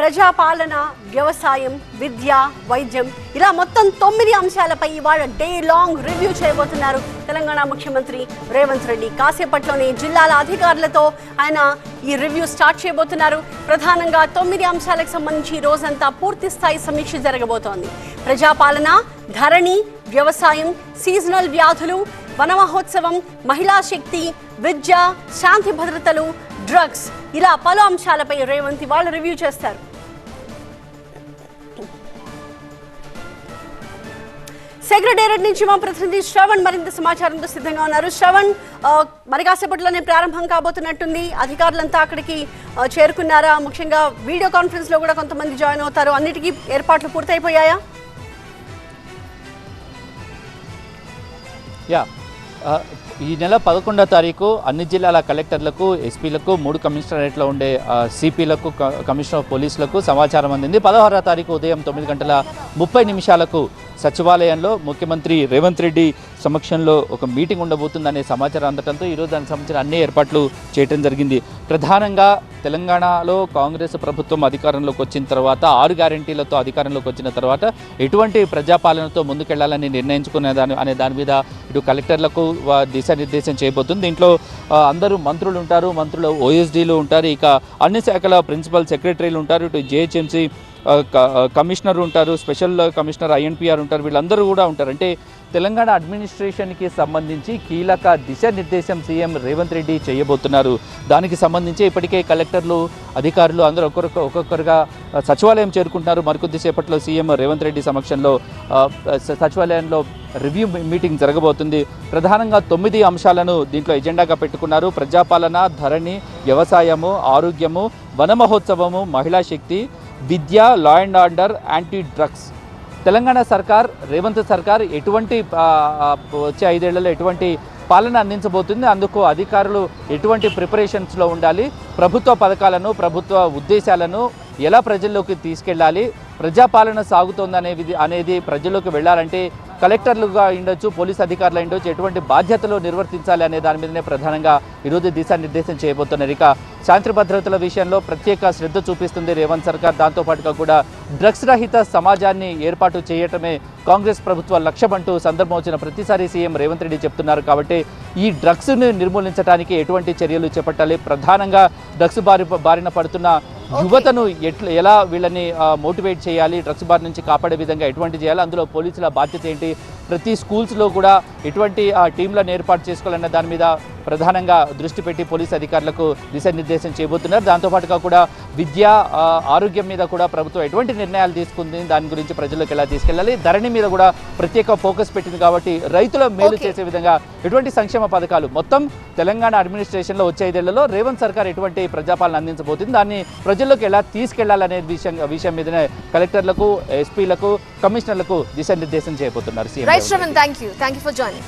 ప్రజాపాలన, వ్యవసాయం, విద్య, వైద్యం ఇలా మొత్తం 9 అంశాలపై ఇవాళ డే లాంగ్ రివ్యూ చేయబోతున్నారు తెలంగాణ ముఖ్యమంత్రి రేవంత్ రెడ్డి. కాసేపట్లోనే జిల్లాల అధికారులతో ఆయన ఈ రివ్యూ స్టార్ట్ చేయబోతున్నారు. ప్రధానంగా 9 అంశాలకు సంబంధించి ఈ రోజంతా పూర్తి స్థాయి సమీక్ష జరగబోతోంది. ప్రజాపాలన, ధరణి, వ్యవసాయం, సీజనల్ వ్యాధులు, వన మహోత్సవం, మహిళా శక్తి, విద్య, శాంతి భద్రతలు, డ్రగ్స్ ఇలా పలు అంశాలపై రేవంత్ ఇవాళ రివ్యూ చేస్తారు. సెక్రటేరియట్ నుంచి మా ప్రతినిధి శ్రవణ్ మరింత సమాచారంతో సిద్ధంగా ఉన్నారు. శ్రవణ్, మరి కాసేపట్లోనే ప్రారంభం కాబోతున్నట్టుంది. అధికారులంతా అక్కడికి చేరుకున్నారా? ముఖ్యంగా వీడియో కాన్ఫరెన్స్ లో కూడా కొంతమంది జాయిన్ అవుతారు. అన్నిటికీ ఏర్పాట్లు పూర్తయిపోయాయా? ఈ నెల 11వ తారీఖు అన్ని జిల్లాల కలెక్టర్లకు, ఎస్పీలకు, 3 కమిషనరేట్లో ఉండే సిపిలకు, కమిషనర్ ఆఫ్ పోలీసులకు సమాచారం అందింది. 16వ తారీఖు ఉదయం 9:30 సచివాలయంలో ముఖ్యమంత్రి రేవంత్ రెడ్డి సమక్షంలో ఒక మీటింగ్ ఉండబోతుందనే సమాచారం అందడంతో ఈరోజు దానికి సంబంధించిన అన్ని ఏర్పాట్లు చేయడం జరిగింది. ప్రధానంగా తెలంగాణలో కాంగ్రెస్ ప్రభుత్వం అధికారంలోకి వచ్చిన తర్వాత 6 గ్యారెంటీలతో అధికారంలోకి వచ్చిన తర్వాత ఎటువంటి ప్రజాపాలనతో ముందుకెళ్లాలని నిర్ణయించుకునే అనే దాని మీద ఇటు కలెక్టర్లకు దిశానిర్దేశం చేయబోతుంది. దీంట్లో అందరూ మంత్రులు ఉంటారు, మంత్రులు ఓఎస్డీలు ఉంటారు, ఇక అన్ని శాఖల ప్రిన్సిపల్ సెక్రటరీలు ఉంటారు, ఇటు జిహెచ్ఎంసీ కమిషనర్ ఉంటారు, స్పెషల్ కమిషనర్ ఐఎన్పిఆర్ ఉంటారు, వీళ్ళందరూ కూడా ఉంటారు. అంటే తెలంగాణ అడ్మినిస్ట్రేషన్కి సంబంధించి కీలక దిశానిర్దేశం సీఎం రేవంత్ రెడ్డి చేయబోతున్నారు. దానికి సంబంధించి ఇప్పటికే కలెక్టర్లు, అధికారులు అందరూ ఒక్కొక్కరుగా సచివాలయం చేరుకుంటున్నారు. మరికొద్దిసేపట్లో సీఎం రేవంత్ రెడ్డి సమక్షంలో సచివాలయంలో రివ్యూ మీటింగ్ జరగబోతుంది. ప్రధానంగా 9 అంశాలను దీంట్లో ఎజెండాగా పెట్టుకున్నారు. ప్రజాపాలన, ధరణి, వ్యవసాయము, ఆరోగ్యము, వన మహోత్సవము, మహిళా శక్తి, విద్య, law and order, anti drugs. Telangana సర్కార్, రేవంత్ సర్కార్ ఎటువంటి వచ్చే 5 ఏళ్లలో ఎటువంటి పాలన అందించబోతుంది, అందుకు అధికారులు ఎటువంటి ప్రిపరేషన్స్లో ఉండాలి, ప్రభుత్వ పథకాలను, ప్రభుత్వ ఉద్దేశాలను ఎలా ప్రజల్లోకి తీసుకెళ్ళాలి, ప్రజాపాలన అనేది ప్రజల్లోకి వెళ్ళాలంటే కలెక్టర్లుగా ఉండొచ్చు, పోలీస్ అధికారులు ఉండొచ్చు, ఎటువంటి బాధ్యతలు నిర్వర్తించాలి అనే దాని మీదనే ప్రధానంగా ఈరోజు దిశానిర్దేశం చేయబోతున్నారు. ఇక శాంతి భద్రతల విషయంలో ప్రత్యేక శ్రద్ధ చూపిస్తుంది రేవంత్ సర్కార్. దాంతోపాటుగా కూడా డ్రగ్స్ రహిత సమాజాన్ని ఏర్పాటు చేయటమే కాంగ్రెస్ ప్రభుత్వ లక్ష్యం అంటూ సందర్భం వచ్చిన ప్రతిసారి సీఎం రేవంత్ రెడ్డి చెప్తున్నారు. కాబట్టి ఈ డ్రగ్స్ని నిర్మూలించడానికి ఎటువంటి చర్యలు చేపట్టాలి, ప్రధానంగా డ్రగ్స్ బారిన పడుతున్న యువతను ఎలా వీళ్ళని మోటివేట్ చేయాలి, డ్రగ్స్ బారి నుంచి కాపాడే విధంగా ఎటువంటి చేయాలి, అందులో పోలీసుల బాధ్యత ఏంటి, ప్రతి స్కూల్స్లో కూడా ఎటువంటి టీంలను ఏర్పాటు చేసుకోవాలన్న దాని మీద ప్రధానంగా దృష్టి పెట్టి పోలీస్ అధికారులకు దిశానిర్దేశం చేయబోతున్నారు. దాంతోపాటుగా కూడా విద్య, ఆరోగ్యం మీద కూడా ప్రభుత్వం ఎటువంటి నిర్ణయాలు తీసుకుంది, దాని గురించి ప్రజల్లోకి ఎలా తీసుకెళ్ళాలి, ధరణి మీద కూడా ప్రత్యేక ఫోకస్ పెట్టింది. కాబట్టి రైతుల మేలు చేసే విధంగా ఎటువంటి సంక్షేమ పథకాలు, మొత్తం తెలంగాణ అడ్మినిస్ట్రేషన్లో వచ్చే 5 ఏళ్లలో రేవంత్ సర్కార్ ఎటువంటి ప్రజాపాలన అందించబోతుంది, దాన్ని ప్రజల్లోకి ఎలా తీసుకెళ్లాలనే విషయం మీదనే కలెక్టర్లకు, ఎస్పీలకు, కమిషనర్లకు దిశానిర్దేశం చేయబోతున్నారు. Right, Shravan, thank you for joining.